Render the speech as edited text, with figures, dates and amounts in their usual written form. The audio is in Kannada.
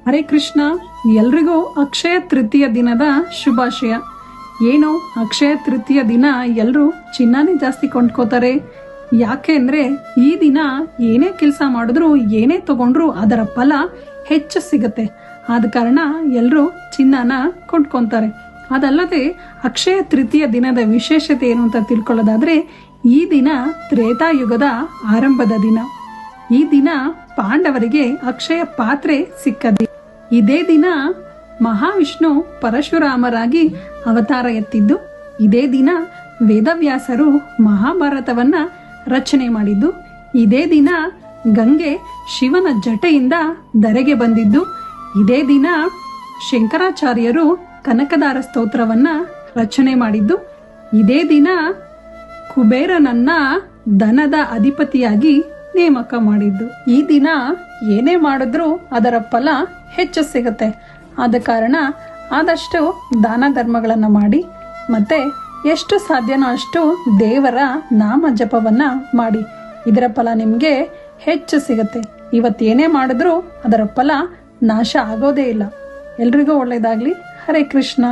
ಹರೇ ಕೃಷ್ಣ. ಎಲ್ರಿಗೂ ಅಕ್ಷಯ ತೃತೀಯ ದಿನದ ಶುಭಾಶಯ. ಏನು ಅಕ್ಷಯ ತೃತೀಯ ದಿನ ಎಲ್ಲರೂ ಚಿನ್ನನೇ ಜಾಸ್ತಿ ಕೊಂಡ್ಕೋತಾರೆ. ಯಾಕೆ ಅಂದರೆ ಈ ದಿನ ಏನೇ ಕೆಲಸ ಮಾಡಿದ್ರು ಏನೇ ತಗೊಂಡ್ರು ಅದರ ಫಲ ಹೆಚ್ಚು ಸಿಗತ್ತೆ. ಆದ ಕಾರಣ ಎಲ್ಲರೂ ಚಿನ್ನನ ಕೊಂಡ್ಕೊತಾರೆ. ಅದಲ್ಲದೆ ಅಕ್ಷಯ ತೃತೀಯ ದಿನದ ವಿಶೇಷತೆ ಏನು ಅಂತ ತಿಳ್ಕೊಳ್ಳೋದಾದ್ರೆ, ಈ ದಿನ ತ್ರೇತಾಯುಗದ ಆರಂಭದ ದಿನ. ಈ ದಿನ ಪಾಂಡವರಿಗೆ ಅಕ್ಷಯ ಪಾತ್ರೆ ಸಿಕ್ಕದೆ. ಇದೇ ದಿನ ಮಹಾವಿಷ್ಣು ಪರಶುರಾಮರಾಗಿ ಅವತಾರ ಎತ್ತಿದ್ದು. ಇದೇ ದಿನ ವೇದವ್ಯಾಸರು ಮಹಾಭಾರತವನ್ನ ರಚನೆ ಮಾಡಿದ್ದು. ಇದೇ ದಿನ ಗಂಗೆ ಶಿವನ ಜಟೆಯಿಂದ ಧರೆಗೆ ಬಂದಿದ್ದು. ಇದೇ ದಿನ ಶಂಕರಾಚಾರ್ಯರು ಕನಕದಾರ ಸ್ತೋತ್ರವನ್ನ ರಚನೆ ಮಾಡಿದ್ದು. ಇದೇ ದಿನ ಕುಬೇರನನ್ನ ಧನದ ಅಧಿಪತಿಯಾಗಿ ನೇಮಕ ಮಾಡಿದ್ದು. ಈ ದಿನ ಏನೇ ಮಾಡಿದ್ರೂ ಅದರ ಫಲ ಹೆಚ್ಚು ಸಿಗುತ್ತೆ. ಆದ ಕಾರಣ ಆದಷ್ಟು ದಾನ ಧರ್ಮಗಳನ್ನು ಮಾಡಿ, ಮತ್ತೆ ಎಷ್ಟು ಸಾಧ್ಯನೋ ಅಷ್ಟು ದೇವರ ನಾಮ ಜಪವನ್ನ ಮಾಡಿ. ಇದರ ಫಲ ನಿಮಗೆ ಹೆಚ್ಚು ಸಿಗುತ್ತೆ. ಇವತ್ತೇನೇ ಮಾಡಿದ್ರೂ ಅದರ ಫಲ ನಾಶ ಆಗೋದೇ ಇಲ್ಲ. ಎಲ್ರಿಗೂ ಒಳ್ಳೆಯದಾಗ್ಲಿ. ಹರೇ ಕೃಷ್ಣ.